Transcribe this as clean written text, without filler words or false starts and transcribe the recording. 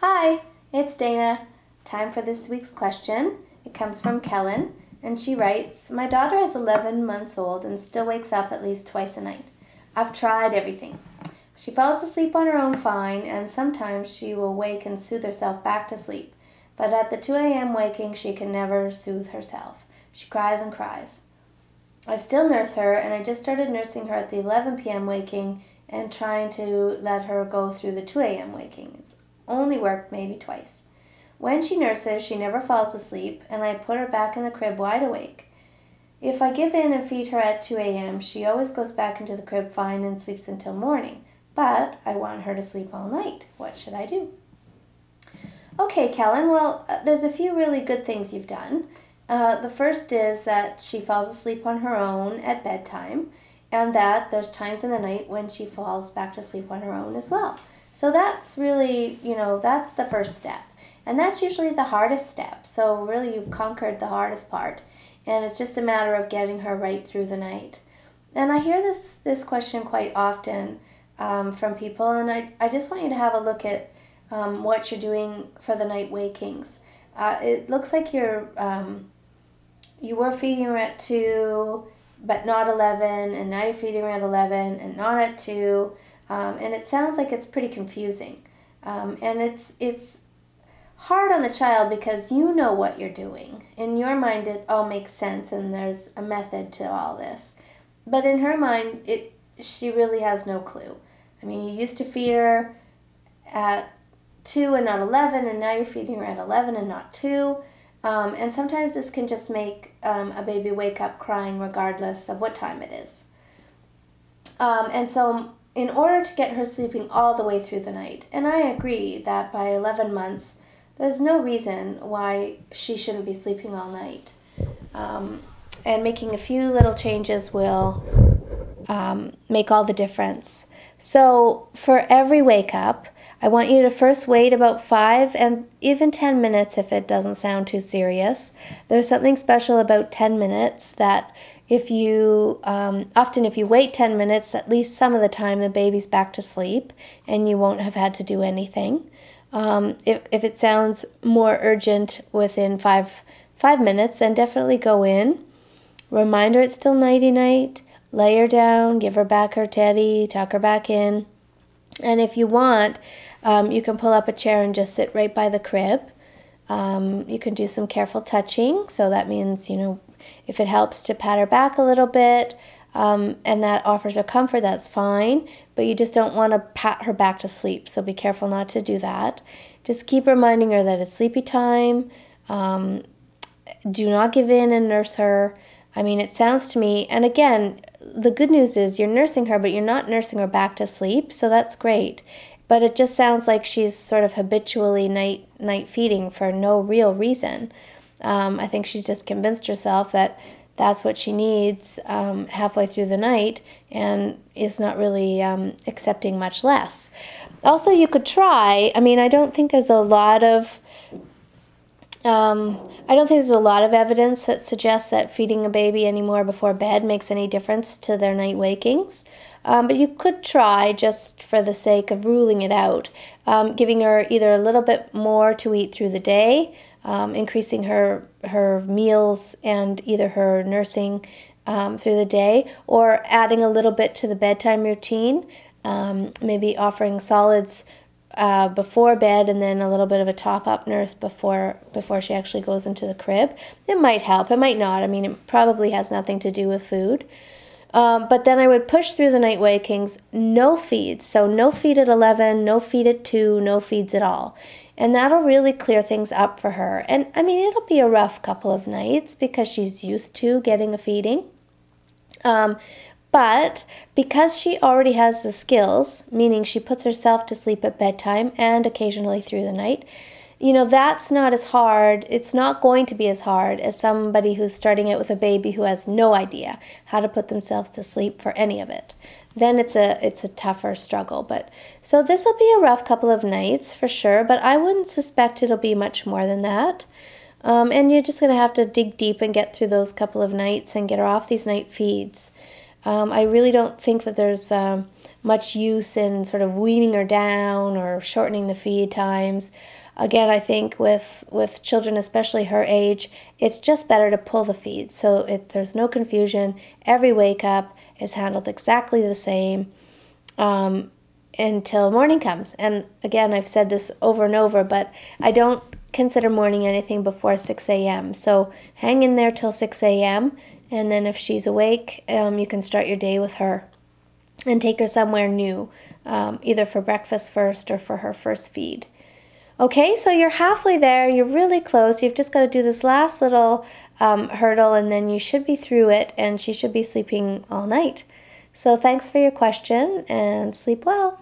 Hi, it's Dana. Time for this week's question. It comes from Kellen, and she writes, my daughter is 11 months old and still wakes up at least twice a night. I've tried everything. She falls asleep on her own fine, and sometimes she will wake and soothe herself back to sleep. But at the 2 a.m. waking, she can never soothe herself. She cries and cries. I still nurse her, and I just started nursing her at the 11 p.m. waking and trying to let her go through the 2 a.m. waking. It's only worked maybe twice. When she nurses, she never falls asleep, and I put her back in the crib wide awake. If I give in and feed her at 2 a.m., she always goes back into the crib fine and sleeps until morning. But I want her to sleep all night. What should I do? Okay, Kellen, well, there's a few really good things you've done. The first is that she falls asleep on her own at bedtime, and that there's times in the night when she falls back to sleep on her own as well. So that's really, that's the first step. And that's usually the hardest step. So really you've conquered the hardest part. And it's just a matter of getting her right through the night. And I hear this question quite often from people, and I just want you to have a look at what you're doing for the night wakings. It looks like you were feeding her at 2, but not 11, and now you're feeding her at 11 and not at 2. And it sounds like it's pretty confusing. And it's hard on the child because you know what you're doing. In your mind, it all makes sense, and there's a method to all this. But in her mind, she really has no clue. I mean, you used to feed her at 2 and not 11, and now you're feeding her at 11 and not 2. And sometimes this can just make a baby wake up crying regardless of what time it is. And so in order to get her sleeping all the way through the night, and I agree that by 11 months, there's no reason why she shouldn't be sleeping all night. And making a few little changes will make all the difference. So for every wake up, I want you to first wait about 5 and even 10 minutes if it doesn't sound too serious. There's something special about 10 minutes that if you wait 10 minutes, at least some of the time the baby's back to sleep and you won't have had to do anything. If it sounds more urgent within five minutes, then definitely go in. Remind her it's still nighty-night. Lay her down, give her back her teddy, tuck her back in. And if you want, you can pull up a chair and just sit right by the crib. You can do some careful touching. So that means, if it helps to pat her back a little bit, and that offers her comfort, that's fine. But you just don't want to pat her back to sleep. So be careful not to do that. Just keep reminding her that it's sleepy time. Do not give in and nurse her. I mean, it sounds to me, and again, the good news is you're nursing her, but you're not nursing her back to sleep, so that's great. But it just sounds like she's sort of habitually night feeding for no real reason. I think she's just convinced herself that that's what she needs halfway through the night and is not really accepting much less. Also, you could try, I don't think there's a lot of evidence that suggests that feeding a baby anymore before bed makes any difference to their night wakings. But you could try, just for the sake of ruling it out, giving her either a little bit more to eat through the day, increasing her meals and either her nursing through the day, or adding a little bit to the bedtime routine, maybe offering solids before bed and then a little bit of a top-up nurse before she actually goes into the crib. It might help, it might not. It probably has nothing to do with food. But then I would push through the night wakings, no feeds. So no feed at 11, no feed at 2, no feeds at all. And that'll really clear things up for her. And it'll be a rough couple of nights because she's used to getting a feeding. But because she already has the skills, meaning she puts herself to sleep at bedtime and occasionally through the night, that's not as hard. It's not going to be as hard as somebody who's starting out with a baby who has no idea how to put themselves to sleep for any of it. Then it's a tougher struggle. So this will be a rough couple of nights for sure, but I wouldn't suspect it'll be much more than that. And you're just going to have to dig deep and get through those couple of nights and get her off these night feeds. I really don't think that there's much use in sort of weaning her down or shortening the feed times. Again, I think with children, especially her age, it's just better to pull the feed so there's no confusion. Every wake up is handled exactly the same until morning comes. And again, I've said this over and over, but I don't consider morning anything before 6 a.m. So hang in there till 6 a.m. and then if she's awake, you can start your day with her and take her somewhere new, either for breakfast first or for her first feed. Okay, so you're halfway there. You're really close. You've just got to do this last little hurdle, and then you should be through it, and she should be sleeping all night. So thanks for your question, and sleep well.